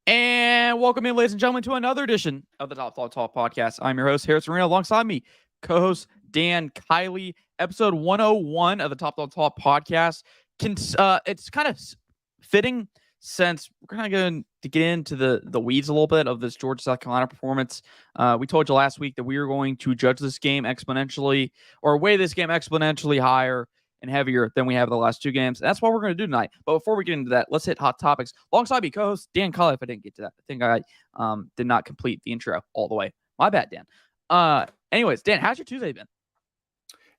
And welcome in, ladies and gentlemen, to another edition of the Top Thought Talk podcast. I'm your host, Harrison Reno. Alongside me, co-host Dan Kiley. Episode 101 of the Top Thought Talk podcast. It's kind of fitting since we're kind of going to get into the weeds a little bit of this Georgia South Carolina performance. We told you last week that we were going to judge this game exponentially, or weigh this game exponentially higher and heavier than we have the last two games. That's what we're going to do tonight. But before we get into that, let's hit hot topics. Alongside me, co-host Dan Cully. If I didn't get to that, I think I did not complete the intro all the way. My bad, Dan. Anyways, Dan, how's your Tuesday been?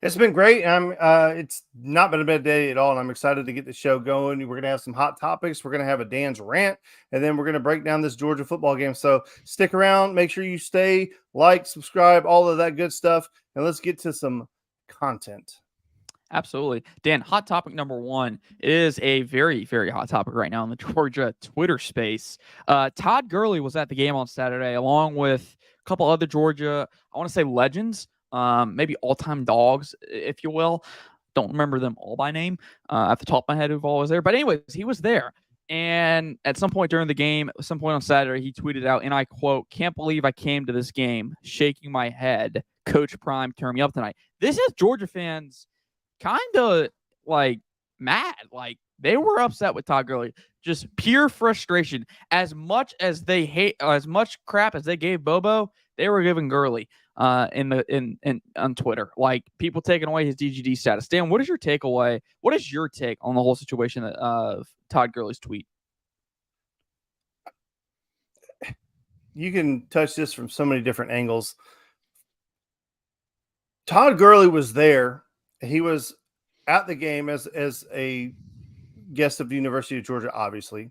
It's been great. It's not been a bad day at all, and I'm excited to get the show going. We're gonna have some hot topics. We're gonna have a Dan's rant, and then we're gonna break down this Georgia football game. So stick around. Make sure you stay, like, subscribe, all of that good stuff, and let's get to some content. Absolutely. Dan, hot topic number one is a very, very hot topic right now in the Georgia Twitter space. Todd Gurley was at the game on Saturday, along with a couple other Georgia, I want to say legends, maybe all-time dogs, if you will. Don't remember them all by name at the top of my head who've always there. But anyways, he was there. And at some point during the game, at some point on Saturday, he tweeted out, and I quote, "Can't believe I came to this game, shaking my head. Coach Prime turned me up tonight." This is Georgia fans kind of like mad. Like they were upset with Todd Gurley. Just pure frustration. As much as they hate, as much crap as they gave Bobo, they were giving Gurley in on Twitter. Like people taking away his DGD status. Dan, what is your takeaway? What is your take on the whole situation of Todd Gurley's tweet? You can touch this from so many different angles. Todd Gurley was there. He was at the game as a guest of the University of Georgia, obviously.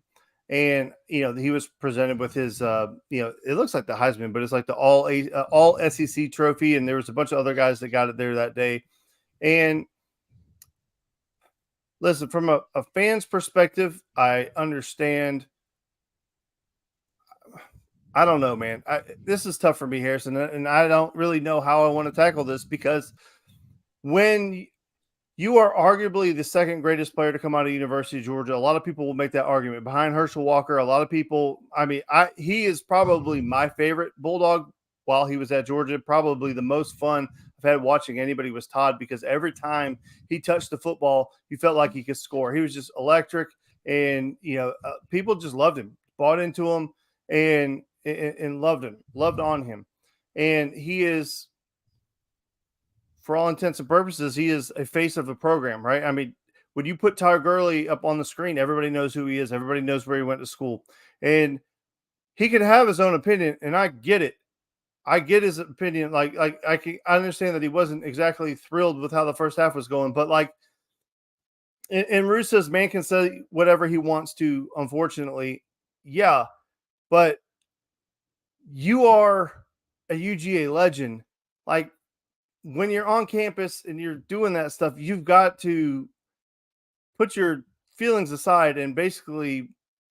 And, he was presented with his, it looks like the Heisman, but it's like the all SEC trophy. And there was a bunch of other guys that got it there that day. And listen, from a fan's perspective, I understand. I don't know, man. This is tough for me, Harrison. And I don't really know how I want to tackle this because when you are arguably the second greatest player to come out of University of Georgia, a lot of people will make that argument behind Herschel Walker. A lot of people, he is probably my favorite Bulldog while he was at Georgia. Probably the most fun I've had watching anybody was Todd, because every time he touched the football, you felt like he could score. He was just electric, and people just loved him, bought into him, and loved on him. And he is, for all intents and purposes, he is a face of the program, right? I mean, when you put Todd Gurley up on the screen, everybody knows who he is. Everybody knows where he went to school. And he can have his own opinion, and I get it. I get his opinion. I understand that he wasn't exactly thrilled with how the first half was going, but and Ruth says man can say whatever he wants to, unfortunately. Yeah, but you are a UGA legend. Like, when you're on campus and you're doing that stuff, you've got to put your feelings aside and basically,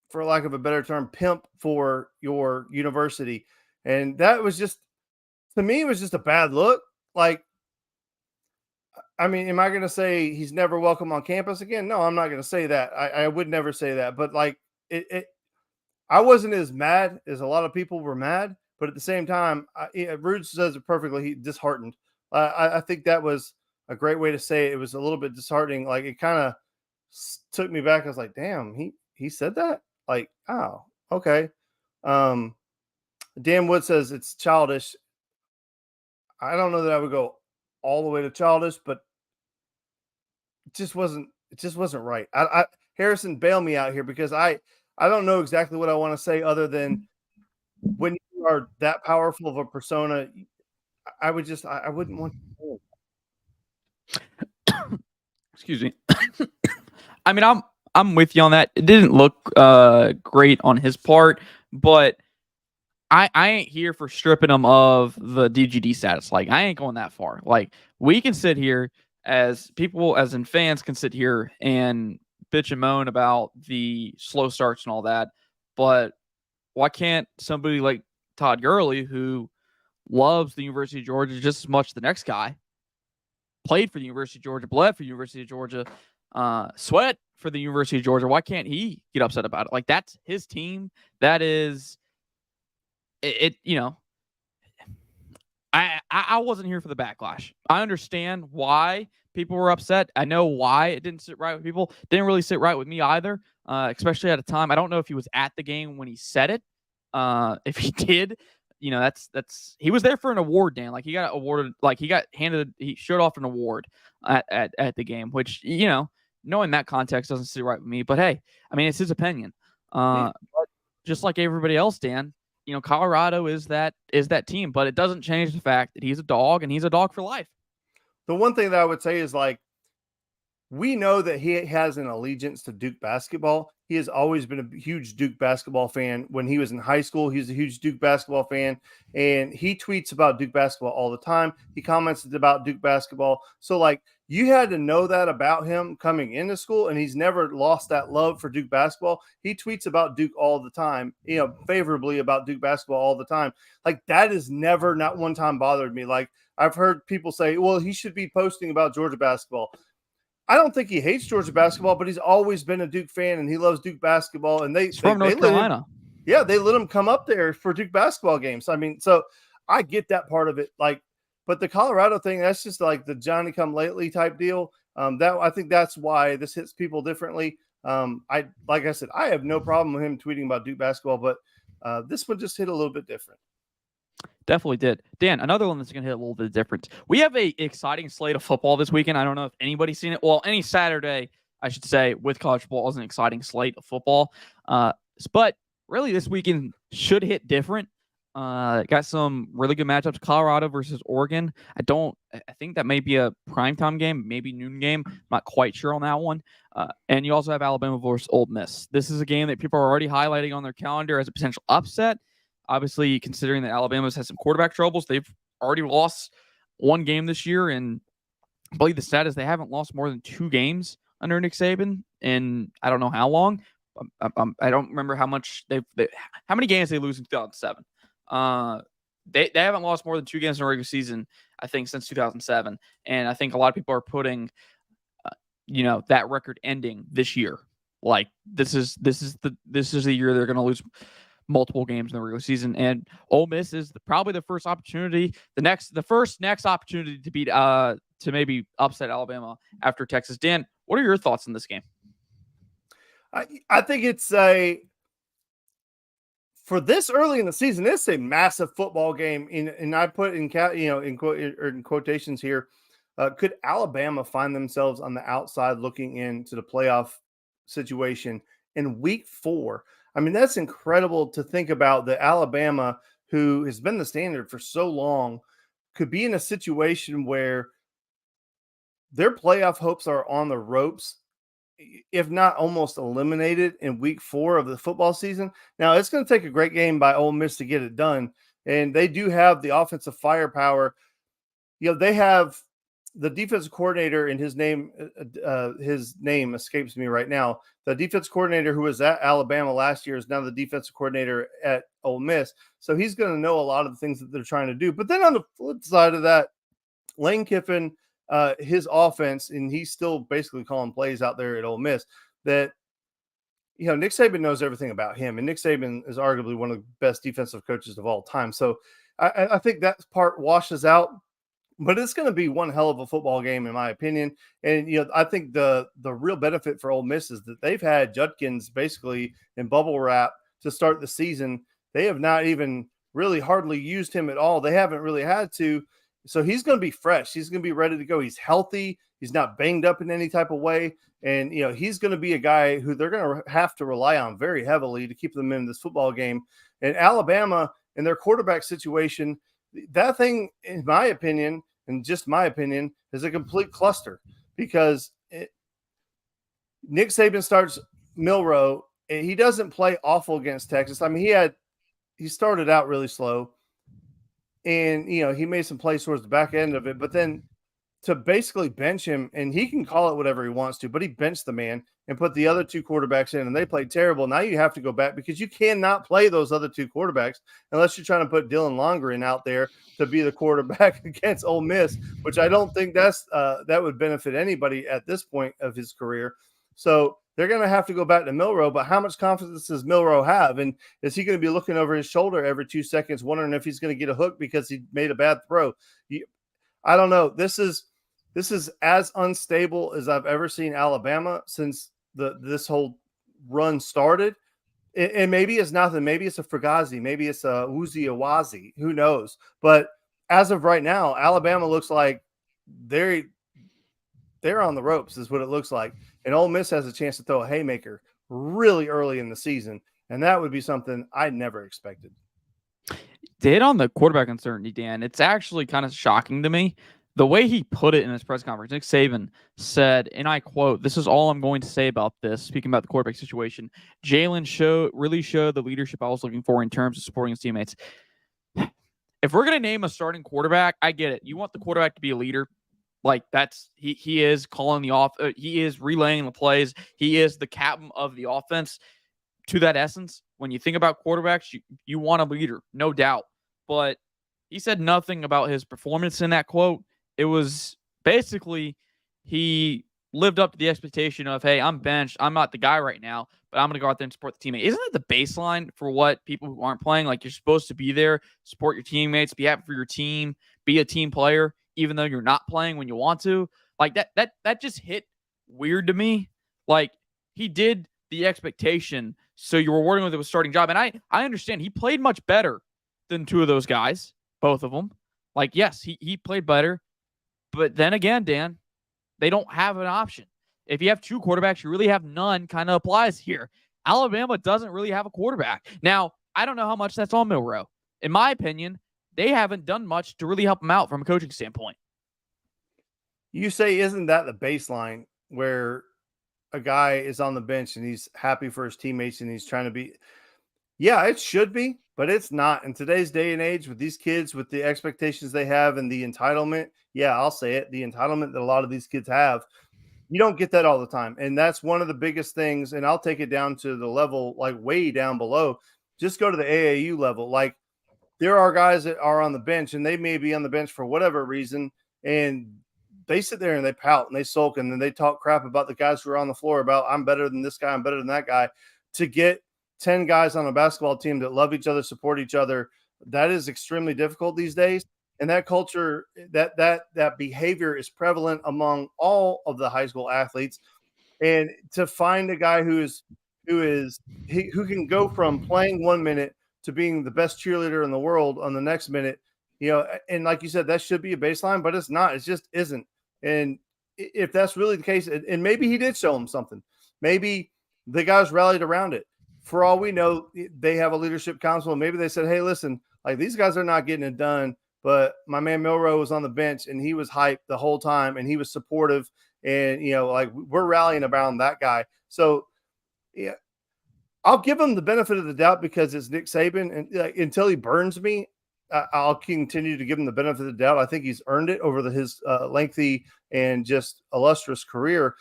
for lack of a better term, pimp for your university. And that was just, to me, it was just a bad look. Like, I mean, am I going to say he's never welcome on campus again? No, I'm not going to say that. I would never say that. But I wasn't as mad as a lot of people were mad. But at the same time, Rude says it perfectly. He disheartened. I think that was a great way to say it. It was a little bit disheartening. Like, it kind of took me back. I was like, damn, he said that? Like, oh, okay. Dan Wood says it's childish. I don't know that I would go all the way to childish, but it just wasn't right. Harrison, bail me out here, because I don't know exactly what I want to say other than when you are that powerful of a persona, I wouldn't want to. Excuse me. I mean, I'm with you on that. It didn't look great on his part, but I ain't here for stripping him of the DGD status. Like, I ain't going that far. Like, we can sit here as people, as in fans, can sit here and bitch and moan about the slow starts and all that, but why can't somebody like Todd Gurley, who loves the University of Georgia just as much as the next guy, played for the University of Georgia, bled for the University of Georgia, sweat for the University of Georgia. Why can't he get upset about it? Like, that's his team. That is it. I wasn't here for the backlash. I understand why people were upset. I know why it didn't sit right with people. Didn't really sit right with me either, especially at a time. I don't know if he was at the game when he said it. If he did, that's he was there for an award, Dan. Like, he got awarded, like he showed off an award at the game, which knowing that context doesn't sit right with me. But hey, I mean, it's his opinion. But just like everybody else, Dan, Colorado is that team, but it doesn't change the fact that he's a dog and he's a dog for life. The one thing that I would say is, like, we know that he has an allegiance to Duke basketball. He has always been a huge Duke basketball fan. When he was in high school, he was a huge Duke basketball fan, and he tweets about Duke basketball all the time. He comments about Duke basketball. So, like, you had to know that about him coming into school, and he's never lost that love for Duke basketball. He tweets about Duke all the time, favorably about Duke basketball all the time. Like, that has never, not one time, bothered me. Like, I've heard people say, well, he should be posting about Georgia basketball. I don't think he hates Georgia basketball, but he's always been a Duke fan, and he loves Duke basketball. And he's from North Carolina. They let him come up there for Duke basketball games. I mean, so I get that part of it. Like, but the Colorado thing, that's just like the Johnny come lately type deal. I think that's why this hits people differently. Like I said, I have no problem with him tweeting about Duke basketball, but this one just hit a little bit different. Definitely did. Dan, another one that's going to hit a little bit different. We have a exciting slate of football this weekend. I don't know if anybody's seen it. Well, any Saturday, I should say, with college football is an exciting slate of football. But really, this weekend should hit different. Got some really good matchups. Colorado versus Oregon. I think that may be a primetime game, maybe noon game. I'm not quite sure on that one. And you also have Alabama versus Ole Miss. This is a game that people are already highlighting on their calendar as a potential upset. Obviously, considering that Alabama's had some quarterback troubles, they've already lost one game this year, and I believe the stat is they haven't lost more than 2 games under Nick Saban in I don't know how long. I don't remember how many games they lose in 2007. They haven't lost more than 2 games in a regular season, I think, since 2007, and I think a lot of people are putting, that record ending this year. Like, this is the year they're going to lose multiple games in the regular season, and Ole Miss is probably the first opportunity, the first opportunity to beat to maybe upset Alabama after Texas. Dan, what are your thoughts on this game? I think it's for this early in the season, it's a massive football game. And I put in quotations here. Could Alabama find themselves on the outside looking into the playoff situation in week 4? I mean, that's incredible to think about. The Alabama, who has been the standard for so long, could be in a situation where their playoff hopes are on the ropes, if not almost eliminated in week 4 of the football season. Now, it's going to take a great game by Ole Miss to get it done, and they do have the offensive firepower. They have the defensive coordinator, and his name escapes me right now. The defensive coordinator who was at Alabama last year is now the defensive coordinator at Ole Miss. So he's going to know a lot of the things that they're trying to do. But then on the flip side of that, Lane Kiffin, his offense, and he's still basically calling plays out there at Ole Miss, that, Nick Saban knows everything about him. And Nick Saban is arguably one of the best defensive coaches of all time. So I think that part washes out. But it's going to be one hell of a football game, in my opinion. And, I think the real benefit for Ole Miss is that they've had Judkins basically in bubble wrap to start the season. They have not even really hardly used him at all. They haven't really had to. So he's going to be fresh. He's going to be ready to go. He's healthy. He's not banged up in any type of way. And, he's going to be a guy who they're going to have to rely on very heavily to keep them in this football game. And Alabama, in their quarterback situation, that thing, in my opinion, and just my opinion, is a complete cluster, because Nick Saban starts Milroe, and he doesn't play awful against Texas. I mean, he started out really slow, and, he made some plays towards the back end of it, but then to basically bench him, and he can call it whatever he wants to, but he benched the man and put the other 2 quarterbacks in, and they played terrible. Now you have to go back, because you cannot play those other 2 quarterbacks unless you're trying to put Dylan Longren out there to be the quarterback against Ole Miss, which I don't think that would benefit anybody at this point of his career. So they're going to have to go back to Milroe. But how much confidence does Milroe have? And is he going to be looking over his shoulder every 2 seconds, wondering if he's going to get a hook because he made a bad throw? I don't know. This is as unstable as I've ever seen Alabama since this whole run started. And maybe it's nothing. Maybe it's a Fugazi. Maybe it's a Uzi Awazi. Who knows? But as of right now, Alabama looks like they're on the ropes, is what it looks like. And Ole Miss has a chance to throw a haymaker really early in the season, and that would be something I never expected. To hit on the quarterback uncertainty, Dan, it's actually kind of shocking to me. The way he put it in his press conference, Nick Saban said, and I quote, "This is all I'm going to say about this," speaking about the quarterback situation. "Jalen really showed the leadership I was looking for in terms of supporting his teammates." If we're going to name a starting quarterback, I get it. You want the quarterback to be a leader. Like that's he is calling the off. He is relaying the plays. He is the captain of the offense. To that essence, when you think about quarterbacks, you want a leader, no doubt. But he said nothing about his performance in that quote. It was basically he lived up to the expectation of, hey, I'm benched. I'm not the guy right now, but I'm going to go out there and support the teammate. Isn't it the baseline for what people who aren't playing? Like, you're supposed to be there, support your teammates, be happy for your team, be a team player, even though you're not playing when you want to. Like, that just hit weird to me. Like, he did the expectation, so you're rewarding with a starting job. And I understand he played much better than two of those guys, both of them. Like, yes, he played better. But then again, Dan, they don't have an option. If you have two quarterbacks, you really have none, kind of applies here. Alabama doesn't really have a quarterback. Now, I don't know how much that's on Milroe. In my opinion, they haven't done much to really help him out from a coaching standpoint. You say, isn't that the baseline where a guy is on the bench and he's happy for his teammates and he's trying to be? Yeah, it should be, but it's not. In today's day and age, with these kids, with the expectations they have and the entitlement, yeah, I'll say it, the entitlement that a lot of these kids have, you don't get that all the time. And that's one of the biggest things. And I'll take it down to the level, like way down below. Just go to the AAU level. Like, there are guys that are on the bench and they may be on the bench for whatever reason, and they sit there and they pout and they sulk and then they talk crap about the guys who are on the floor about, I'm better than this guy, I'm better than that guy. To get 10 guys on a basketball team that love each other, support each other, that is extremely difficult these days. And that culture, that behavior is prevalent among all of the high school athletes. And to find a guy who can go from playing 1 minute to being the best cheerleader in the world on the next minute, and like you said, that should be a baseline, but it's not. It just isn't. And if that's really the case, and maybe he did show him something, maybe the guys rallied around it. For all we know, they have a leadership council. Maybe they said, hey, listen, like, these guys are not getting it done, but my man Milroe was on the bench and he was hyped the whole time and he was supportive. And, like, we're rallying around that guy. So, yeah, I'll give him the benefit of the doubt because it's Nick Saban. And until he burns me, I'll continue to give him the benefit of the doubt. I think he's earned it over his lengthy and just illustrious career.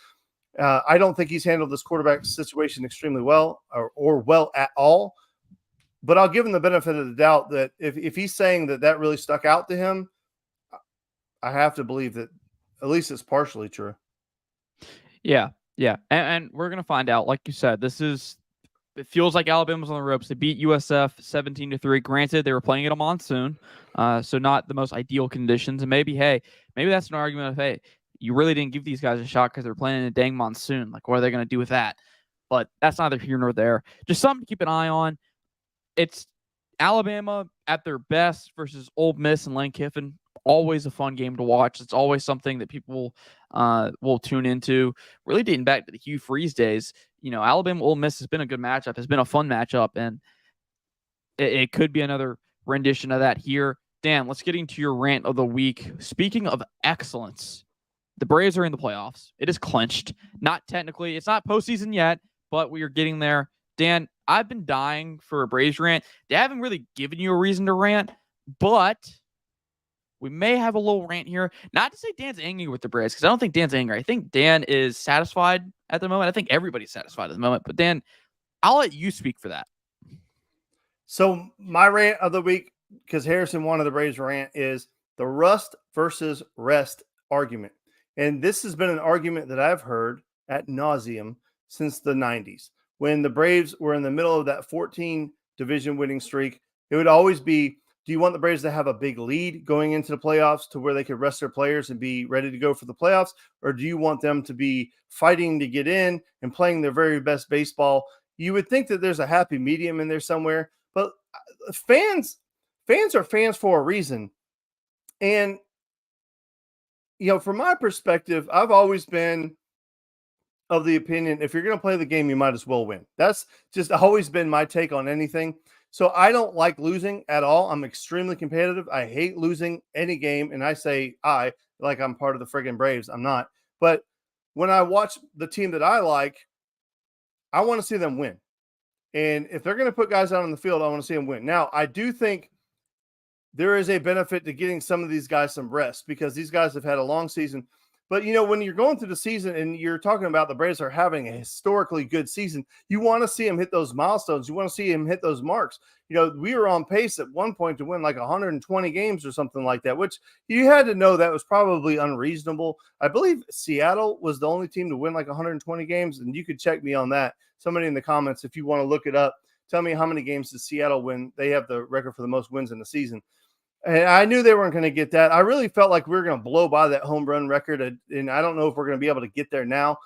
I don't think he's handled this quarterback situation extremely well or well at all. But I'll give him the benefit of the doubt that if he's saying that really stuck out to him, I have to believe that at least it's partially true. Yeah. And we're going to find out. Like you said, it feels like Alabama's on the ropes. They beat USF 17-3. Granted, they were playing in a monsoon, so not the most ideal conditions. And maybe that's an argument of, hey, you really didn't give these guys a shot because they're playing in a dang monsoon. Like, what are they going to do with that? But that's neither here nor there. Just something to keep an eye on. It's Alabama at their best versus Ole Miss and Lane Kiffin. Always a fun game to watch. It's always something that people will tune into. Really dating back to the Hugh Freeze days. Alabama Ole Miss has been a good matchup. Has been a fun matchup, and it could be another rendition of that here. Dan, let's get into your rant of the week. Speaking of excellence, the Braves are in the playoffs. It is clinched. Not technically. It's not postseason yet, but we are getting there. Dan, I've been dying for a Braves rant. They haven't really given you a reason to rant, but we may have a little rant here. Not to say Dan's angry with the Braves, because I don't think Dan's angry. I think Dan is satisfied at the moment. I think everybody's satisfied at the moment. But Dan, I'll let you speak for that. So my rant of the week, because Harrison wanted the Braves rant, is the rust versus rest argument. And this has been an argument that I've heard ad nauseum since the 90s. When the Braves were in the middle of that 14 division winning streak, it would always be, do you want the Braves to have a big lead going into the playoffs to where they could rest their players and be ready to go for the playoffs? Or do you want them to be fighting to get in and playing their very best baseball? You would think that there's a happy medium in there somewhere, but fans are fans for a reason. And, from my perspective, I've always been of the opinion, if you're going to play the game, you might as well win. That's just always been my take on anything. So I don't like losing at all. I'm extremely competitive. I hate losing any game. And I say like I'm part of the friggin' Braves. I'm not. But when I watch the team that I like, I want to see them win. And if they're going to put guys out on the field, I want to see them win. Now, I do think there is a benefit to getting some of these guys some rest because these guys have had a long season. But, when you're going through the season and you're talking about the Braves are having a historically good season, you want to see them hit those milestones. You want to see them hit those marks. We were on pace at one point to win like 120 games or something like that, which you had to know that was probably unreasonable. I believe Seattle was the only team to win like 120 games, and you could check me on that. Somebody in the comments, if you want to look it up, tell me how many games did Seattle win. They have the record for the most wins in the season. And I knew they weren't going to get that. I really felt like we were going to blow by that home run record. And I don't know if we're going to be able to get there now.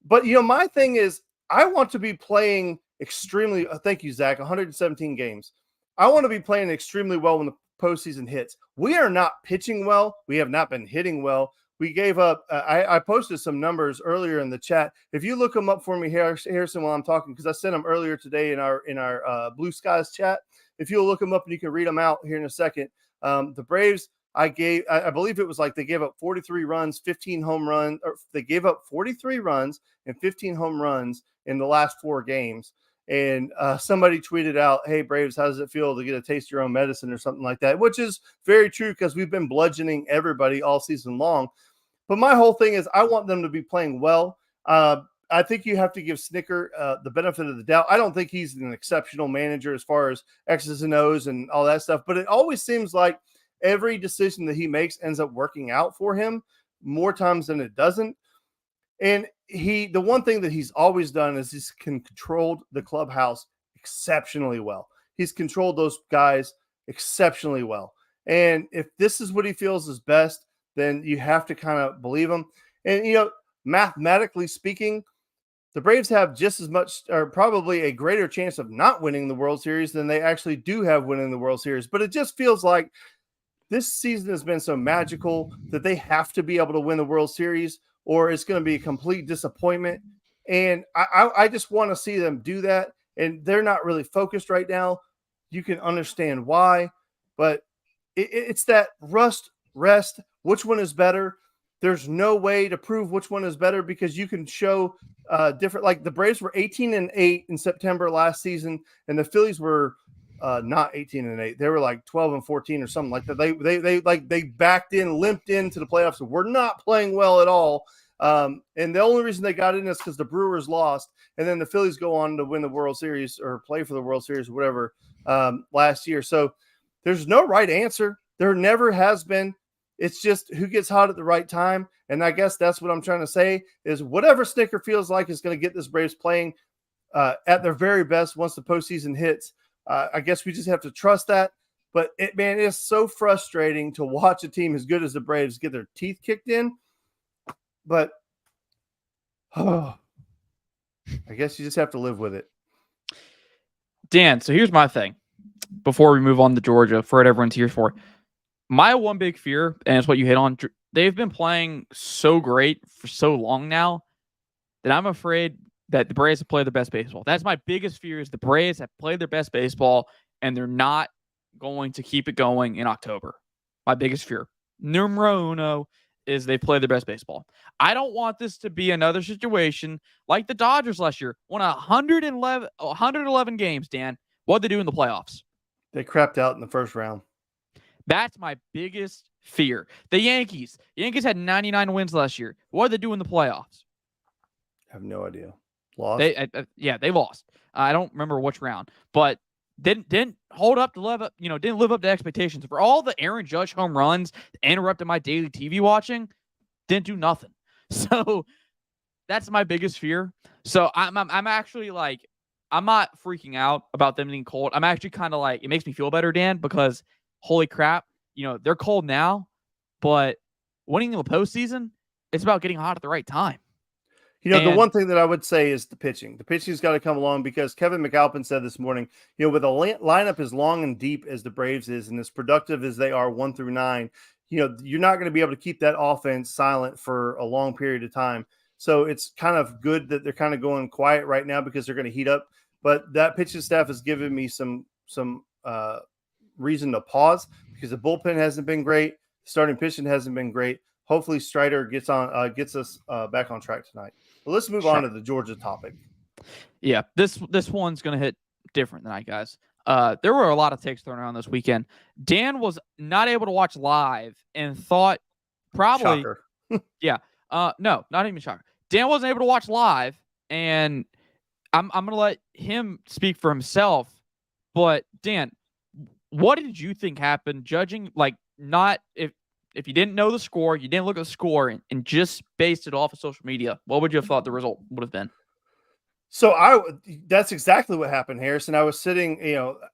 But, my thing is I want to be playing extremely – thank you, Zach, 117 games. I want to be playing extremely well when the postseason hits. We are not pitching well. We have not been hitting well. We gave up I posted some numbers earlier in the chat. If you look them up for me, Harrison, while I'm talking, because I sent them earlier today in our Blue Skies chat. If you'll look them up and you can read them out here in a second. The Braves, I believe it was like they gave up 43 runs, 15 home runs, or they gave up 43 runs and 15 home runs in the last 4 games. And somebody tweeted out, hey, Braves, how does it feel to get a taste of your own medicine or something like that? Which is very true because we've been bludgeoning everybody all season long. But my whole thing is I want them to be playing well. I think you have to give Snicker the benefit of the doubt. I don't think he's an exceptional manager as far as X's and O's and all that stuff, but it always seems like every decision that he makes ends up working out for him more times than it doesn't. And the one thing that he's always done is he's controlled the clubhouse exceptionally well. He's controlled those guys exceptionally well. And if this is what he feels is best, then you have to kind of believe him. And, mathematically speaking, the Braves have just as much or probably a greater chance of not winning the World Series than they actually do have winning the World Series. But it just feels like this season has been so magical that they have to be able to win the World Series or it's going to be a complete disappointment. And I just want to see them do that. And they're not really focused right now. You can understand why, but it's that rest. Which one is better? There's no way to prove which one is better because you can show different. Like the Braves were 18-8 in September last season, and the Phillies were not 18-8. They were like 12-14 or something like that. They backed in, limped into the playoffs. So we're not playing well at all. And the only reason they got in is because the Brewers lost, and then the Phillies go on to win the World Series or play for the World Series or whatever last year. So there's no right answer. There never has been. It's just who gets hot at the right time. And I guess that's what I'm trying to say is whatever Snicker feels like is going to get this Braves playing at their very best once the postseason hits. I guess we just have to trust that. But it's so frustrating to watch a team as good as the Braves get their teeth kicked in. But I guess you just have to live with it. Dan, so here's my thing. Before we move on to Georgia, for what everyone's here for. My one big fear, and it's what you hit on, they've been playing so great for so long now that I'm afraid that the Braves have played their best baseball. That's my biggest fear is the Braves have played their best baseball, and they're not going to keep it going in October. My biggest fear. Numero uno is they play their best baseball. I don't want this to be another situation like the Dodgers last year. Won 111 games, Dan. What did they do in the playoffs? They crapped out in the first round. That's my biggest fear. The Yankees had 99 wins last year. What did they do in the playoffs? I have no idea. Lost? They lost. I don't remember which round, but didn't hold up to didn't live up to expectations. For all the Aaron Judge home runs that interrupted my daily TV watching, didn't do nothing. So that's my biggest fear. So I'm actually like, I'm not freaking out about them being cold. I'm actually kind of like, it makes me feel better, Dan, because holy crap, they're cold now, but winning the postseason, it's about getting hot at the right time. The And one thing that I would say is the pitching. The pitching's got to come along because Kevin McAlpin said this morning, with a lineup as long and deep as the Braves is and as productive as they are 1 through 9, you're not going to be able to keep that offense silent for a long period of time. So it's kind of good that they're kind of going quiet right now because they're going to heat up. But that pitching staff has given me some reason to pause because the bullpen hasn't been great. Starting pitching hasn't been great. Hopefully Strider gets us back on track tonight. But let's move on to the Georgia topic. Yeah, this one's gonna hit different tonight, guys. There were a lot of takes thrown around this weekend. Dan was not able to watch live and thought probably, shocker. Yeah, no, not even shocker. Dan wasn't able to watch live, and I'm gonna let him speak for himself. But Dan, what did you think happened? Judging like not if you didn't know the score, you didn't look at the score, and just based it off of social media, what would you have thought the result would have been? So that's exactly what happened, Harrison. I was sitting,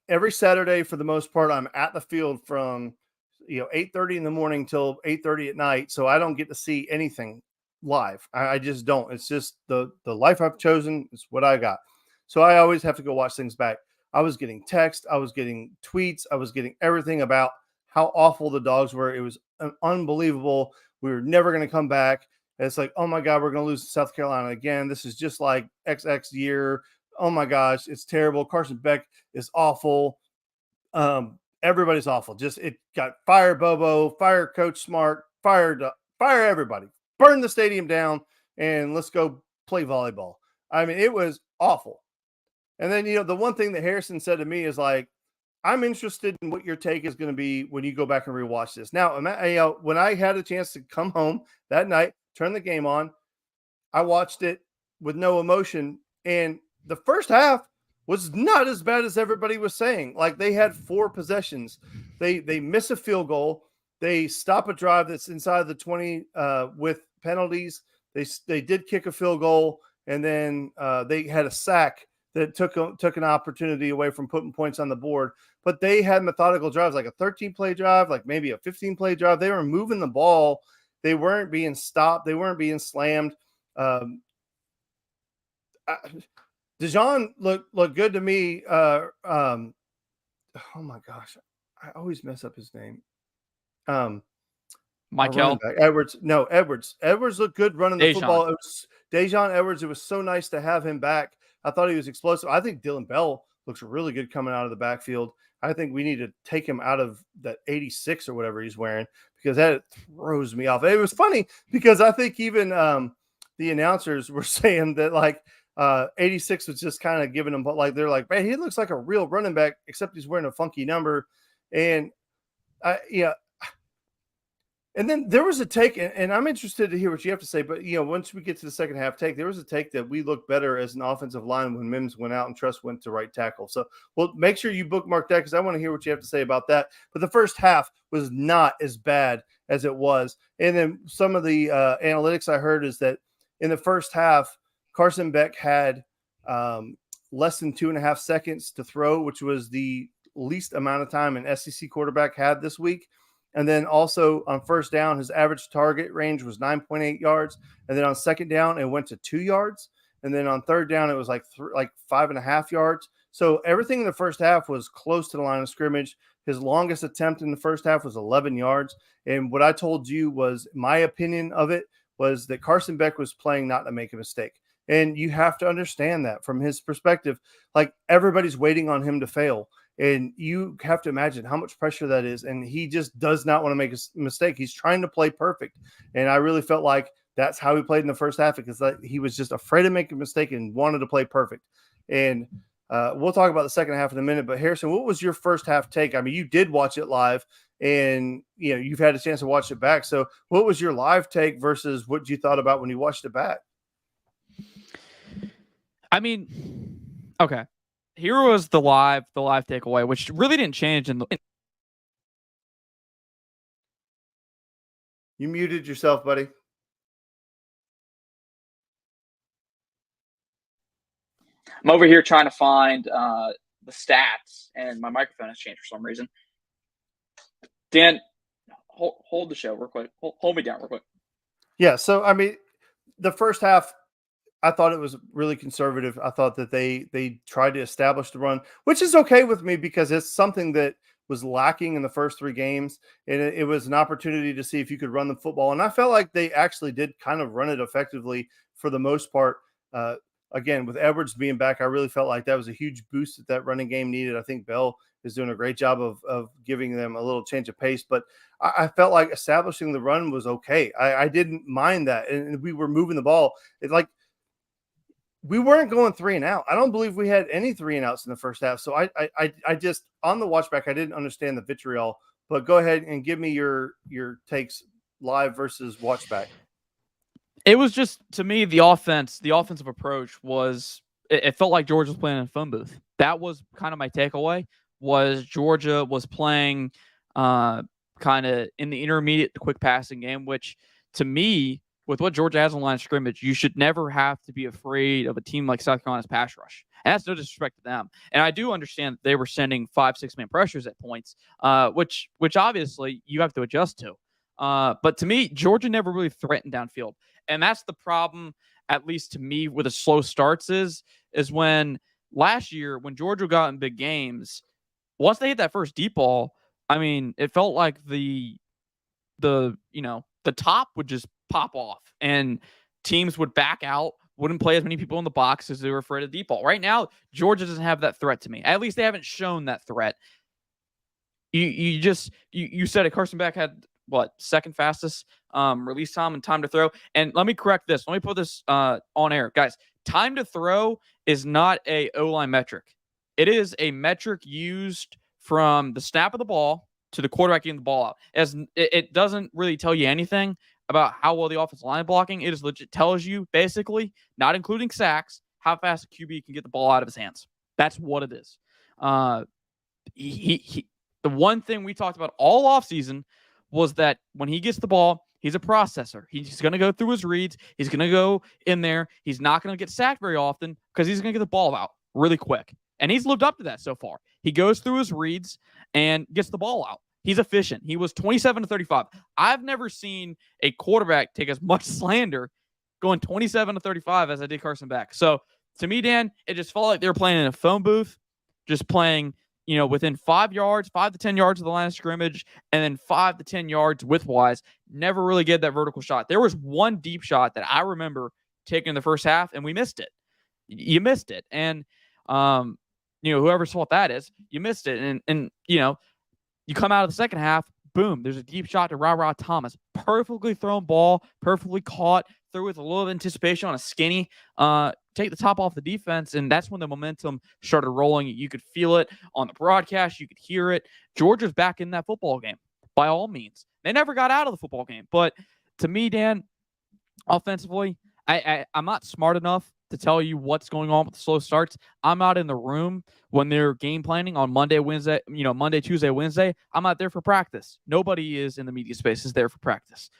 every Saturday for the most part, I'm at the field from 8:30 in the morning till 8:30 at night. So I don't get to see anything live. I just don't. It's just the life I've chosen. It's what I got. So I always have to go watch things back. I was getting text, I was getting tweets, I was getting everything about how awful the Dogs were. It was unbelievable. We were never going to come back. It's like, oh my God, we're going to lose to South Carolina again. This is just like XX year. Oh my gosh, it's terrible. Carson Beck is awful. Everybody's awful. Just it got fire Bobo, fire Coach Smart, fire everybody, burn the stadium down, and let's go play volleyball. I mean, it was awful. And then the one thing that Harrison said to me is like, I'm interested in what your take is going to be when you go back and rewatch this. Now, when I had a chance to come home that night, turn the game on, I watched it with no emotion. And the first half was not as bad as everybody was saying. Like they had 4 possessions. They miss a field goal. They stop a drive that's inside the 20 with penalties. They did kick a field goal, and then they had a sack that took an opportunity away from putting points on the board. But they had methodical drives, like a 13-play drive, like maybe a 15-play drive. They were moving the ball. They weren't being stopped. They weren't being slammed. Dijon looked good to me. Oh my gosh, I always mess up his name. Michael Edwards. No, Edwards. Edwards looked good running the Dejan. football. It was Dejan Edwards. It was so nice to have him back. I thought he was explosive. I think Dylan Bell looks really good coming out of the backfield. I think we need to take him out of that 86 or whatever he's wearing because that throws me off. It was funny because I think even the announcers were saying that like 86 was just kind of giving him, but like they're like, man, he looks like a real running back, except he's wearing a funky number. And and then there was a take, and I'm interested to hear what you have to say. But once we get to the second half take, there was a take that we looked better as an offensive line when Mims went out and Truss went to right tackle. So, well, make sure you bookmark that because I want to hear what you have to say about that. But the first half was not as bad as it was. And then some of the analytics I heard is that in the first half, Carson Beck had less than 2.5 seconds to throw, which was the least amount of time an SEC quarterback had this week. And then also on first down, his average target range was 9.8 yards. And then on second down, it went to 2 yards. And then on third down, it was like 5.5 yards. So everything in the first half was close to the line of scrimmage. His longest attempt in the first half was 11 yards. And what I told you was my opinion of it was that Carson Beck was playing not to make a mistake. And you have to understand that from his perspective, like everybody's waiting on him to fail. And you have to imagine how much pressure that is. And he just does not want to make a mistake. He's trying to play perfect. And I really felt like that's how he played in the first half because he was just afraid of making a mistake and wanted to play perfect. And we'll talk about the second half in a minute. But Harrison, what was your first half take? I mean, you did watch it live and, you've had a chance to watch it back. So what was your live take versus what you thought about when you watched it back? I mean, okay. Here was the live takeaway, which really didn't change in the. You muted yourself, buddy. I'm over here trying to find the stats, and my microphone has changed for some reason. Dan, hold the show real quick. Hold me down real quick. Yeah. So, I mean, the first half, I thought it was really conservative. I thought that they tried to establish the run, which is okay with me because it's something that was lacking in the first 3 games, and it was an opportunity to see if you could run the football. And I felt like they actually did kind of run it effectively for the most part. Again, with Edwards being back, I really felt like that was a huge boost that running game needed. I think Bell is doing a great job of giving them a little change of pace, but I felt like establishing the run was okay. I didn't mind that, and we were moving the ball. It's like we weren't going 3 and out. I don't believe we had any 3 and outs in the first half. So I just on the watchback, I didn't understand the vitriol. But go ahead and give me your takes live versus watchback. It was just, to me, the offensive approach was, it felt like Georgia was playing in a phone booth. That was kind of my takeaway, was Georgia was playing kind of in the intermediate, the quick passing game, which to me, with what Georgia has on the line of scrimmage, you should never have to be afraid of a team like South Carolina's pass rush. And that's no disrespect to them. And I do understand that they were sending 5-6 man pressures at points, which obviously you have to adjust to. But to me, Georgia never really threatened downfield. And that's the problem, at least to me, with the slow starts is when last year, when Georgia got in big games, once they hit that first deep ball, I mean, it felt like the top would just pop off and teams would back out, wouldn't play as many people in the box as they were afraid of deep ball. Right now, Georgia doesn't have that threat to me. At least they haven't shown that threat. You said it. Carson Beck had what, second fastest release time and time to throw. And let me correct this. Let me put this on air, guys. Time to throw is not a O-line metric. It is a metric used from the snap of the ball to the quarterback getting the ball out. As it doesn't really tell you anything about how well the offensive line blocking. It is legit tells you, basically, not including sacks, how fast a QB can get the ball out of his hands. That's what it is. The one thing we talked about all offseason was that when he gets the ball, he's a processor. He's going to go through his reads. He's going to go in there. He's not going to get sacked very often because he's going to get the ball out really quick. And he's lived up to that so far. He goes through his reads and gets the ball out. He's efficient. He was 27 to 35. I've never seen a quarterback take as much slander going 27 to 35 as I did Carson Beck. So to me, Dan, it just felt like they were playing in a phone booth, just playing, within 5 to 10 yards of the line of scrimmage, and then 5 to 10 yards widthwise. Never really get that vertical shot. There was one deep shot that I remember taking in the first half, and we missed it. You missed it. And, whoever's fault that is, you missed it. And you come out of the second half, boom, there's a deep shot to Ra Thomas. Perfectly thrown ball, perfectly caught, threw with a little anticipation on a skinny. Take the top off the defense, and that's when the momentum started rolling. You could feel it on the broadcast. You could hear it. Georgia's back in that football game, by all means. They never got out of the football game. But to me, Dan, offensively, I'm not smart enough to tell you what's going on with the slow starts. I'm not in the room when they're game planning on Monday, Tuesday, Wednesday. I'm not there for practice. Nobody is in the media space is there for practice.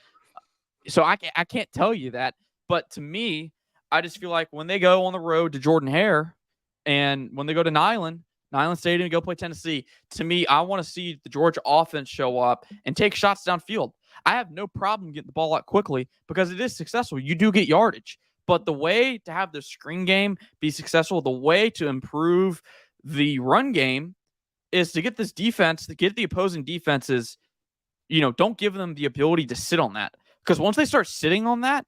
So I can't tell you that. But to me, I just feel like when they go on the road to Jordan-Hare and when they go to Neyland Stadium and go play Tennessee, to me, I want to see the Georgia offense show up and take shots downfield. I have no problem getting the ball out quickly because it is successful. You do get yardage. But the way to have the screen game be successful, the way to improve the run game is to get this defense, to get the opposing defenses, don't give them the ability to sit on that. Because once they start sitting on that,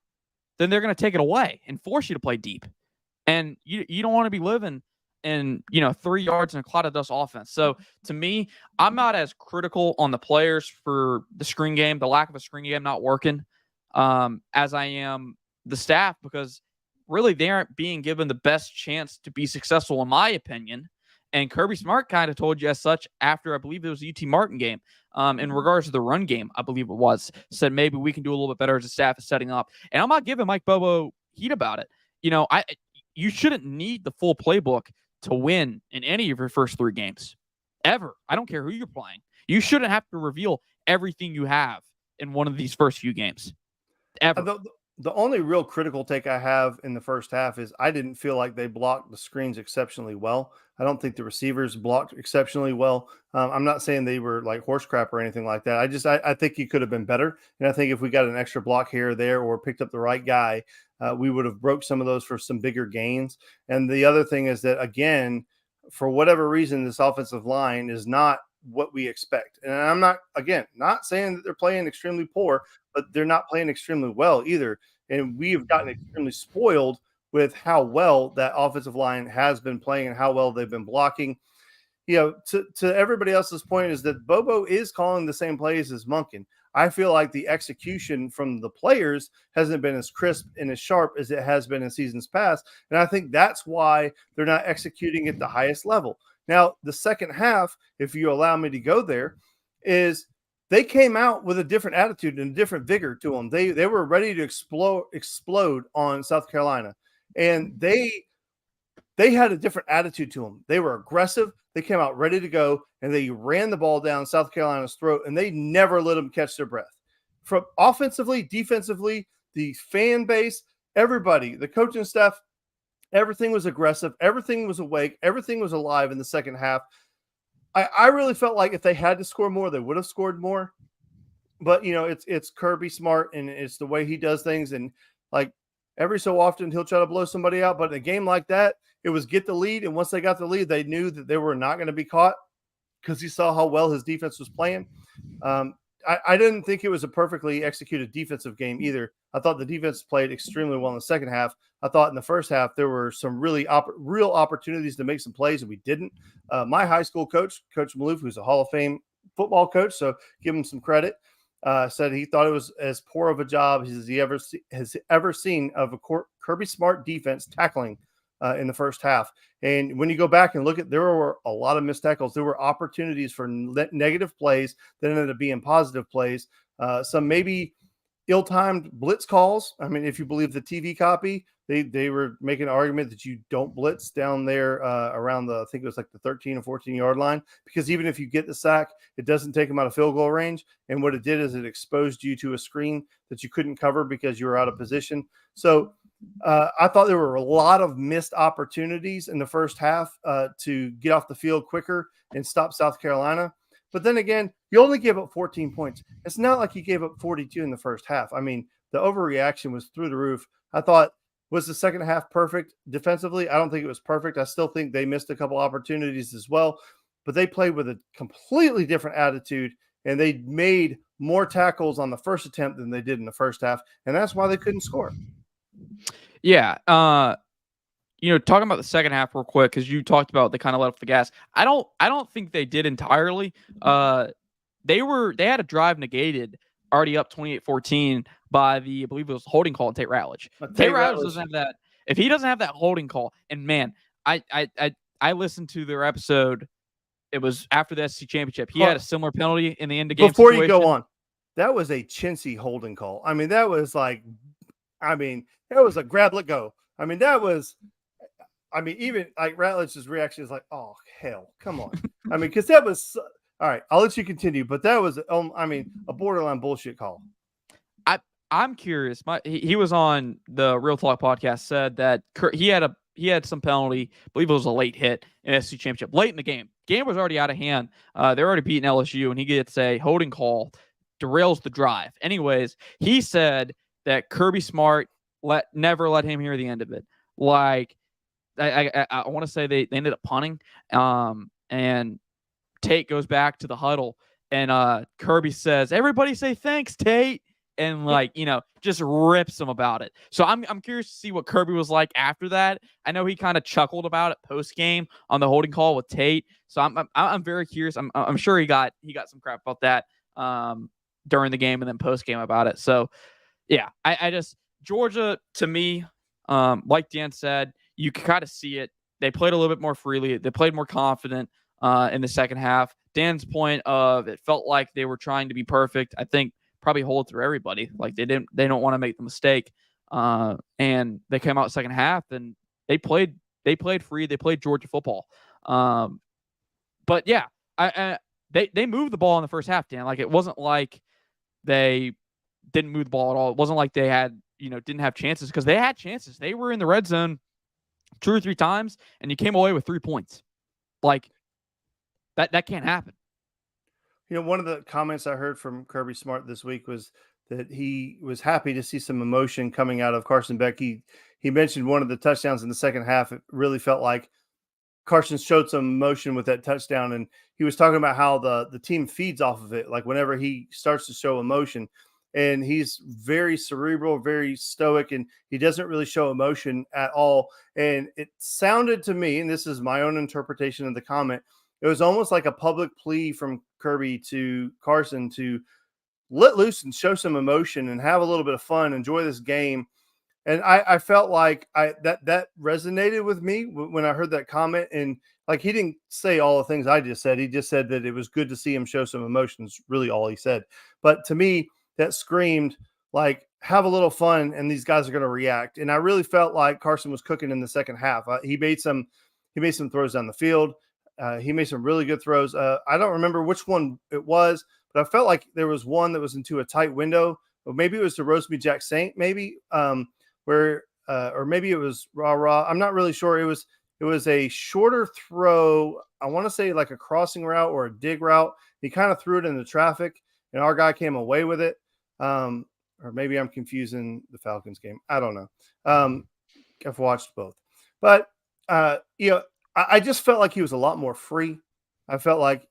then they're going to take it away and force you to play deep. And you don't want to be living in, 3 yards in a cloud of dust offense. So to me, I'm not as critical on the players for the screen game, the lack of a screen game not working, as I am the staff, because really they aren't being given the best chance to be successful, in my opinion. And Kirby Smart kind of told you as such after, I believe it was the UT Martin game, in regards to the run game, I believe it was, said maybe we can do a little bit better as a staff is setting up. And I'm not giving Mike Bobo heat about it. You shouldn't need the full playbook to win in any of your first 3 games, ever. I don't care who you're playing. You shouldn't have to reveal everything you have in one of these first few games, ever. the only real critical take I have in the first half is I didn't feel like they blocked the screens exceptionally well. I don't think the receivers blocked exceptionally well. I'm not saying they were like horse crap or anything like that. I think he could have been better. And I think if we got an extra block here or there or picked up the right guy, we would have broke some of those for some bigger gains. And the other thing is that, again, for whatever reason, this offensive line is not what we expect. And I'm not, again, not saying that they're playing extremely poor, but they're not playing extremely well either. And we have gotten extremely spoiled with how well that offensive line has been playing and how well they've been blocking. To everybody else's point is that Bobo is calling the same plays as Monken. I feel like the execution from the players hasn't been as crisp and as sharp as it has been in seasons past. And I think that's why they're not executing at the highest level. Now, the second half, if you allow me to go there, is they came out with a different attitude and a different vigor to them. They were ready to explode on South Carolina. And they had a different attitude to them. They were aggressive. They came out ready to go, and they ran the ball down South Carolina's throat, and they never let them catch their breath. From offensively, defensively, the fan base, everybody, the coaching staff, everything was aggressive. Everything was awake. Everything was alive in the second half. I really felt like if they had to score more, they would have scored more. But, it's Kirby Smart, and it's the way he does things. And, like, every so often he'll try to blow somebody out. But in a game like that, it was get the lead. And once they got the lead, they knew that they were not going to be caught because he saw how well his defense was playing. I didn't think it was a perfectly executed defensive game either. I thought the defense played extremely well in the second half. I thought in the first half there were some really real opportunities to make some plays, and we didn't. My high school coach, Coach Maloof, who's a Hall of Fame football coach, so give him some credit, said he thought it was as poor of a job as he has ever seen of a Kirby Smart defense tackling in the first half. And when you go back and look at, there were a lot of missed tackles. There were opportunities for negative plays that ended up being positive plays. Some maybe ill-timed blitz calls. I mean, if you believe the TV copy, they were making an argument that you don't blitz down there around I think it was like the 13 or 14 yard line, because even if you get the sack, it doesn't take them out of field goal range. And what it did is it exposed you to a screen that you couldn't cover because you were out of position. So I thought there were a lot of missed opportunities in the first half to get off the field quicker and stop South Carolina. But then again, you only gave up 14 points. It's not like you gave up 42 in the first half. I mean, the overreaction was through the roof. I thought, was the second half perfect defensively? I don't think it was perfect. I still think they missed a couple opportunities as well. But they played with a completely different attitude, and they made more tackles on the first attempt than they did in the first half. And that's why they couldn't score. Yeah. Talking about the second half real quick, because you talked about they kind of let off the gas. I don't think they did entirely. They had a drive negated, already up 28-14 by I believe it was holding call on Tate Ratledge. Tate Ratledge doesn't have that. If he doesn't have that holding call, and man, I listened to their episode. It was after the SEC championship. He had a similar penalty in the end of game. Before you go on, that was a chintzy holding call. I mean, that was a grab, let go. I mean, even like Ratledge's reaction is like, oh, hell, come on. I mean, because that was all right. I'll let you continue, but that was, a borderline bullshit call. I'm curious. He was on the Real Talk podcast, said that he had some penalty. I believe it was a late hit in SEC championship, late in the game. Game was already out of hand. They're already beating LSU, and he gets a holding call, derails the drive. Anyways, he said that Kirby Smart never let him hear the end of it. Like, I want to say they ended up punting, and Tate goes back to the huddle, and Kirby says, "Everybody say thanks, Tate," and just rips him about it. So I'm curious to see what Kirby was like after that. I know he kind of chuckled about it post game on the holding call with Tate. So I'm very curious. I'm sure he got some crap about that during the game and then post game about it. So yeah, I just Georgia, to me, like Dan said, you can kind of see it. They played a little bit more freely. They played more confident in the second half. Dan's point of it felt like they were trying to be perfect, I think probably hold through everybody. Like they don't want to make the mistake. And they came out second half and they played free. They played Georgia football. But yeah, they moved the ball in the first half, Dan. Like it wasn't like they didn't move the ball at all. It wasn't like they had, didn't have chances, because they had chances. They were in the red zone 2 or 3 times, and you came away with 3 points. Like, that can't happen. One of the comments I heard from Kirby Smart this week was that he was happy to see some emotion coming out of Carson Beck. He mentioned one of the touchdowns in the second half. It really felt like Carson showed some emotion with that touchdown, and he was talking about how the team feeds off of it. Like whenever he starts to show emotion, and he's very cerebral, very stoic, and he doesn't really show emotion at all. And it sounded to me, and this is my own interpretation of the comment, it was almost like a public plea from Kirby to Carson to let loose and show some emotion and have a little bit of fun, enjoy this game. And I felt like that resonated with me when I heard that comment. And like, he didn't say all the things I just said. He just said that it was good to see him show some emotions, really all he said. But to me, that screamed like, have a little fun and these guys are going to react. And I really felt like Carson was cooking in the second half. He made some throws down the field. He made some really good throws. I don't remember which one it was, but I felt like there was one that was into a tight window. Or maybe it was to Roseby Jack Saint, maybe. Where or maybe it was Rah. I'm not really sure. It was a shorter throw. I want to say like a crossing route or a dig route. He kind of threw it into traffic, and our guy came away with it. Or maybe I'm confusing the Falcons game. I don't know. I've watched both, but I just felt like he was a lot more free. I felt like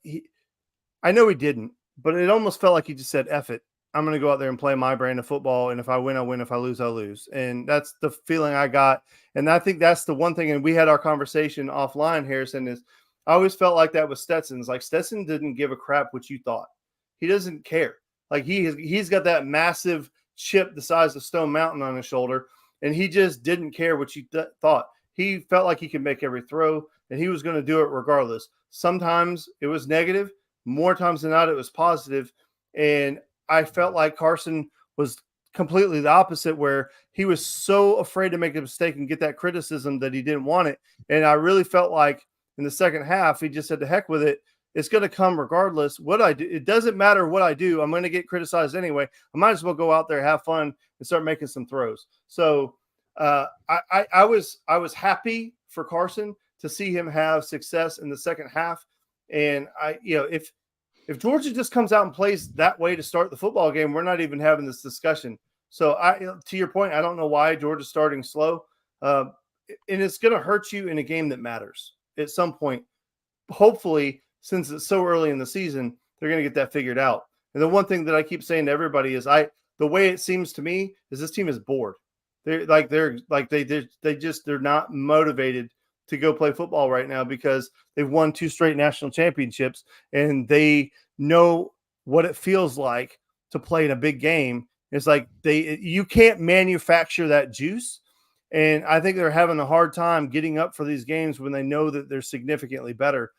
I know he didn't, but it almost felt like he just said, "F it. I'm going to go out there and play my brand of football. And if I win, I win. If I lose, I lose." And that's the feeling I got. And I think that's the one thing. And we had our conversation offline, Harrison, is I always felt like that with Stetson's. Like, Stetson didn't give a crap what you thought. He doesn't care. Like, he's got that massive chip the size of Stone Mountain on his shoulder. And he just didn't care what you thought. He felt like he could make every throw and he was going to do it regardless. Sometimes it was negative. More times than not, it was positive. And I felt like Carson was completely the opposite, where he was so afraid to make a mistake and get that criticism that he didn't want it. And I really felt like in the second half, he just said, to heck with it. It's going to come regardless what I do. It doesn't matter what I do. I'm going to get criticized anyway. I might as well go out there, have fun, and start making some throws. So I was happy for Carson to see him have success in the second half. And if Georgia just comes out and plays that way to start the football game, we're not even having this discussion. So to your point, I don't know why Georgia's starting slow. And it's going to hurt you in a game that matters at some point. Hopefully, since it's so early in the season, they're going to get that figured out. And the one thing that I keep saying to everybody is the way it seems to me is this team is bored. They're not motivated to go play football right now because they've won 2 straight national championships and they know what it feels like to play in a big game. It's like you can't manufacture that juice. And I think they're having a hard time getting up for these games when they know that they're significantly better.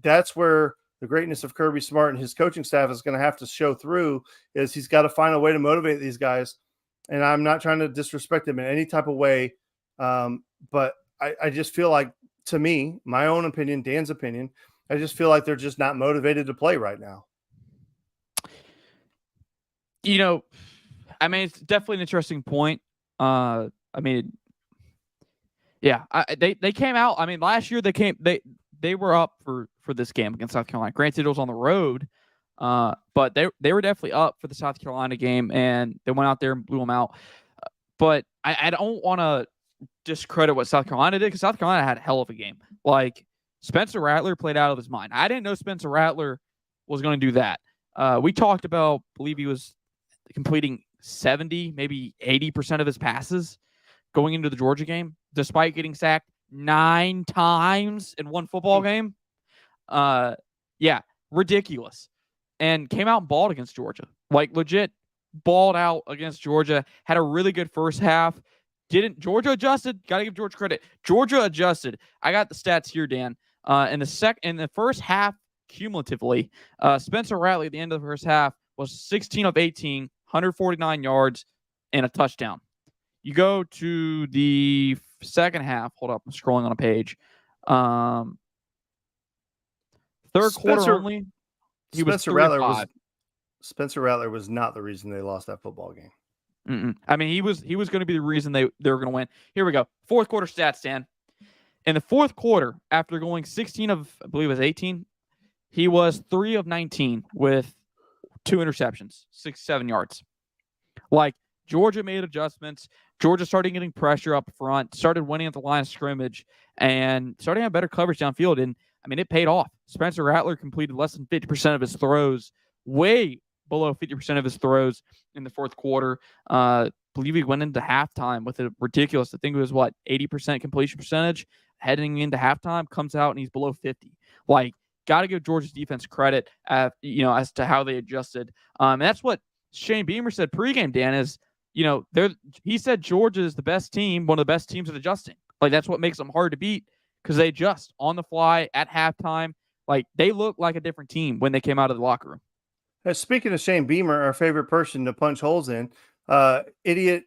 That's where the greatness of Kirby Smart and his coaching staff is going to have to show through, is he's got to find a way to motivate these guys. And I'm not trying to disrespect them in any type of way. But I just feel like, to me, my own opinion, Dan's opinion, I just feel like they're just not motivated to play right now. It's definitely an interesting point. They came out. Last year they were up for this game against South Carolina. Granted, it was on the road, but they were definitely up for the South Carolina game, and they went out there and blew them out. But I don't want to discredit what South Carolina did, because South Carolina had a hell of a game. Like, Spencer Rattler played out of his mind. I didn't know Spencer Rattler was going to do that. We talked about, I believe he was completing 70, maybe 80% of his passes going into the Georgia game, despite getting sacked 9 times in one football game. Ridiculous. And came out and balled against Georgia. Like, legit balled out against Georgia. Had a really good first half. Georgia adjusted? Got to give Georgia credit. Georgia adjusted. I got the stats here, Dan. In the first half, cumulatively, Spencer Rattler at the end of the first half was 16 of 18, 149 yards, and a touchdown. You go to the second half. Hold up, I'm scrolling on a page. Third quarter only. He was 3 of 5. Spencer Rattler was not the reason they lost that football game. I mean, he was going to be the reason they were going to win. Here we go. Fourth quarter stats, Dan. In the fourth quarter, after going 16 of, I believe it was 18, he was 3 of 19 with 2 interceptions, 67 yards. Like, Georgia made adjustments. Georgia started getting pressure up front, started winning at the line of scrimmage, and starting to have better coverage downfield. And, I mean, it paid off. Spencer Rattler completed less than 50% of his throws, way below 50% of his throws in the fourth quarter. I believe he went into halftime with a ridiculous, I think it was, 80% completion percentage. Heading into halftime, comes out and he's below 50. Like, got to give Georgia's defense credit, as to how they adjusted. And that's what Shane Beamer said pregame, Dan, is, he said Georgia is the best team, one of the best teams at adjusting. Like, that's what makes them hard to beat, because they adjust on the fly at halftime. Like, they look like a different team when they came out of the locker room. Speaking of Shane Beamer, our favorite person to punch holes in, idiot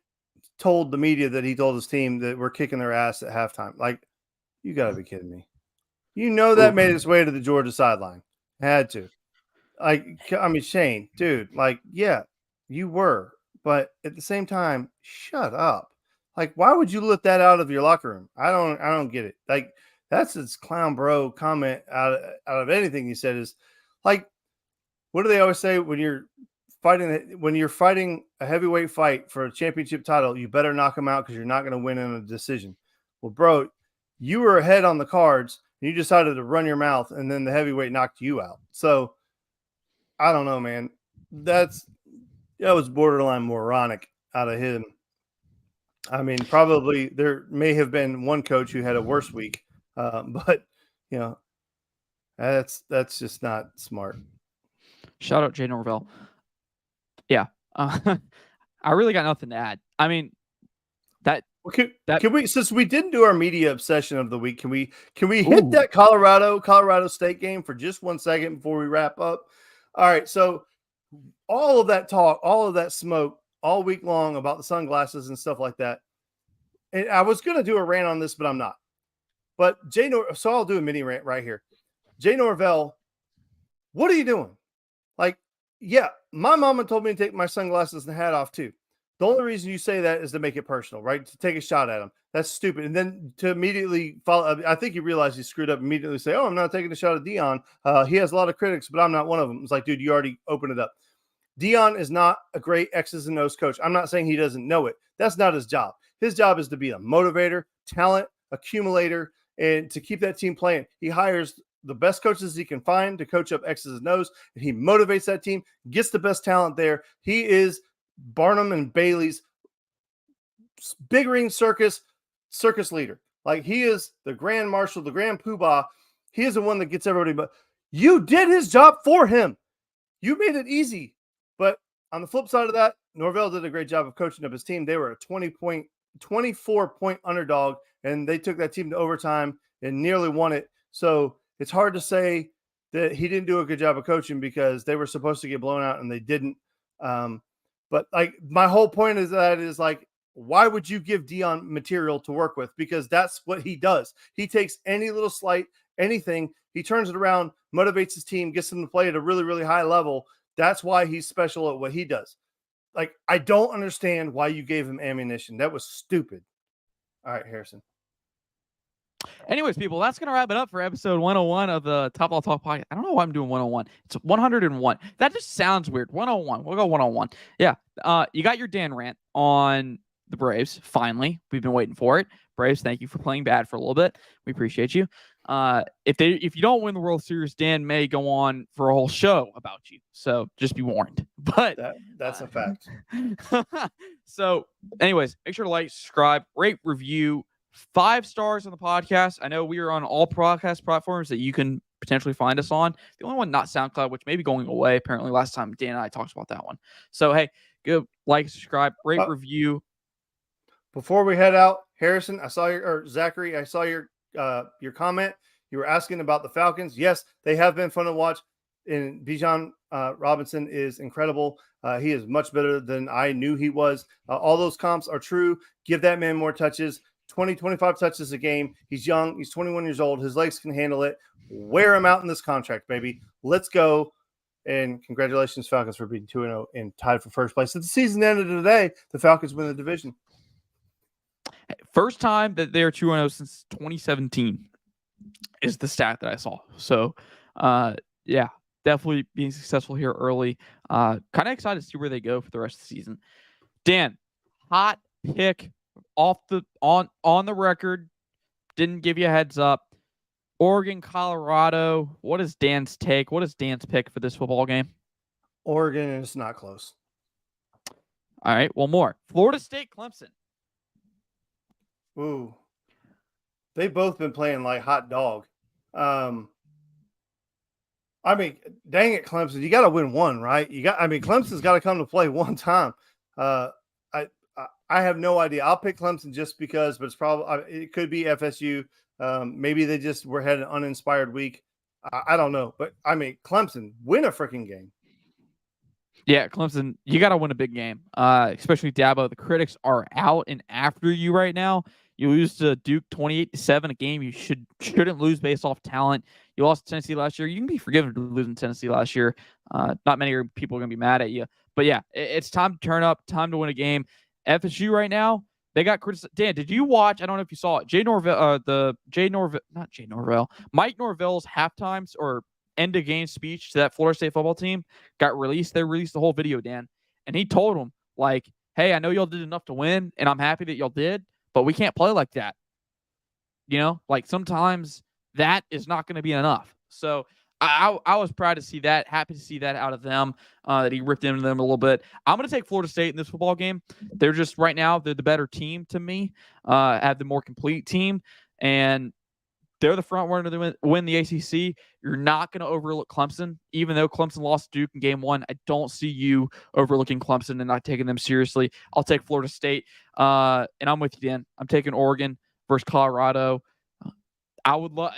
told the media that he told his team that we're kicking their ass at halftime. Like, you got to be kidding me. That made its way to the Georgia sideline. Had to. Shane, dude, yeah, you were. But at the same time, shut up. Like, why would you let that out of your locker room? I don't get it. Like, that's his clown bro comment out of anything he said is like, what do they always say when you're fighting a heavyweight fight for a championship title? You better knock him out because you're not going to win in a decision. Well, bro, you were ahead on the cards and you decided to run your mouth, and then the heavyweight knocked you out. So I don't know, man. That was borderline moronic out of him. I mean, probably there may have been one coach who had a worse week, but that's just not smart. Shout out Jay Norvell. Yeah. I really got nothing to add. I mean, can we, since we didn't do our media obsession of the week, can we hit that Colorado State game for just 1 second before we wrap up? All right. So all of that talk, all of that smoke all week long about the sunglasses and stuff like that. And I was going to do a rant on this, but I'm not. But so I'll do a mini rant right here. Jay Norvell, what are you doing? Like, yeah, my mama told me to take my sunglasses and hat off too. The only reason you say that is to make it personal, right? To take a shot at him. That's stupid. And then to immediately follow, I think he realized he screwed up, immediately say, oh, I'm not taking a shot at Deion. He has a lot of critics, but I'm not one of them. It's like, dude, you already opened it up. Deion is not a great X's and O's coach. I'm not saying he doesn't know it. That's not his job. His job is to be a motivator, talent accumulator, and to keep that team playing. He hires the best coaches he can find to coach up X's and O's, and he motivates that team, gets the best talent there. He is Barnum and Bailey's big ring circus leader. Like, he is the grand marshal, the grand poobah. He is the one that gets everybody. But you did his job for him. You made it easy. But on the flip side of that, Norvell did a great job of coaching up his team. They were a 24-point underdog, and they took that team to overtime and nearly won it. So it's hard to say that he didn't do a good job of coaching because they were supposed to get blown out and they didn't. But like, my whole point is like, why would you give Deion material to work with? Because that's what he does. He takes any little slight, anything, he turns it around, motivates his team, gets them to play at a really, really high level. That's why he's special at what he does. Like, I don't understand why you gave him ammunition. That was stupid. All right, Harrison. Anyways, people, that's going to wrap it up for episode 101 of the Top Ball Talk podcast. I don't know why I'm doing 101. It's 101. That just sounds weird. 101. We'll go 101. Yeah. You got your Dan rant on the Braves. Finally, we've been waiting for it. Braves, thank you for playing bad for a little bit. We appreciate you. If you don't win the World Series, Dan may go on for a whole show about you. So just be warned. But that's a fact. So, anyways, make sure to like, subscribe, rate, review. 5 stars on the podcast. I know we are on all podcast platforms that you can potentially find us on. The only one not SoundCloud, which may be going away. Apparently, last time Dan and I talked about that one. So, hey, go like, subscribe, rate, review. Before we head out, Harrison, Zachary, I saw your comment. You were asking about the Falcons. Yes, they have been fun to watch. And Bijan Robinson is incredible. He is much better than I knew he was. All those comps are true. Give that man more touches. 20, 25 touches a game. He's young. He's 21 years old. His legs can handle it. Wear him out in this contract, baby. Let's go. And congratulations, Falcons, for being 2-0 and tied for first place. If the season ended today, the Falcons win the division. First time that they're 2-0 since 2017 is the stat that I saw. So, yeah, definitely being successful here early. Kind of excited to see where they go for the rest of the season. Dan, hot pick on the record. Didn't give you a heads up. Oregon, Colorado. What is Dan's take? What is Dan's pick for this football game? Oregon is not close. All right, one more. Florida State, Clemson. Ooh. They've both been playing like hot dog. I mean, dang it, Clemson. You got to win one, right? Clemson's got to come to play one time. I have no idea. I'll pick Clemson just because, but it's probably it could be FSU. Maybe they just had an uninspired week. I don't know, but I mean, Clemson, win a freaking game. Yeah, Clemson, you got to win a big game, especially Dabo. The critics are out and after you right now. You lose to Duke 28-7, a game you shouldn't lose based off talent. You lost to Tennessee last year. You can be forgiven for losing to Tennessee last year. Not many people are going to be mad at you. But yeah, it's time to turn up, time to win a game. FSU right now, they got criticized. Dan, did you watch? I don't know if you saw it. Mike Norvell's halftime or end of game speech to that Florida State football team got released. They released the whole video, Dan, and he told them like, "Hey, I know y'all did enough to win, and I'm happy that y'all did, but we can't play like that. You know, like sometimes that is not going to be enough." So I was proud to see that, happy to see that out of them, that he ripped into them a little bit. I'm going to take Florida State in this football game. They're just right now, they're the better team to me, have the more complete team, and they're the front runner to win the ACC. You're not going to overlook Clemson, even though Clemson lost to Duke in game one. I don't see you overlooking Clemson and not taking them seriously. I'll take Florida State, and I'm with you, Dan. I'm taking Oregon versus Colorado. I would love,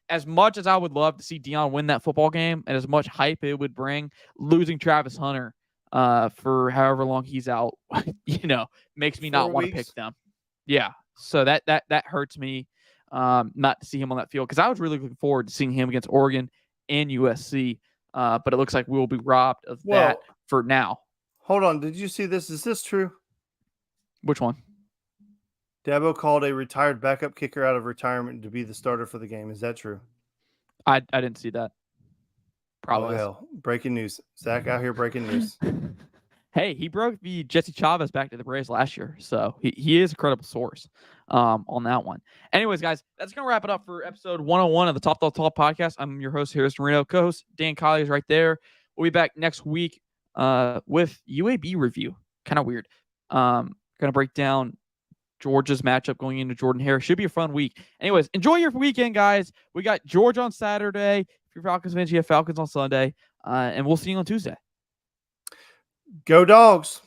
as much as I would love to see Deion win that football game, and as much hype it would bring, losing Travis Hunter for however long he's out, makes me not want to pick them. Yeah, so that hurts me. Not to see him on that field because I was really looking forward to seeing him against Oregon and USC, but it looks like we will be robbed of that for now. Hold on, did you see this? Is this true? Which one? Dabo called a retired backup kicker out of retirement to be the starter for the game. Is that true? I didn't see that. Probably. Oh, hell. Breaking news. Zach out here breaking news. Hey, he broke the Jesse Chavez back to the Braves last year, so he is a credible source on that one. Anyways, guys, that's going to wrap it up for episode 101 of the Top Dog Talk podcast. I'm your host, Harrison Reno. Co-host Dan Kiley is right there. We'll be back next week with UAB review. Kind of weird. Going to break down Georgia's matchup going into Jordan-Hare. Should be a fun week. Anyways, enjoy your weekend, guys. We got Georgia on Saturday. If you're Falcons fans, you have Falcons on Sunday. And we'll see you on Tuesday. Go Dogs.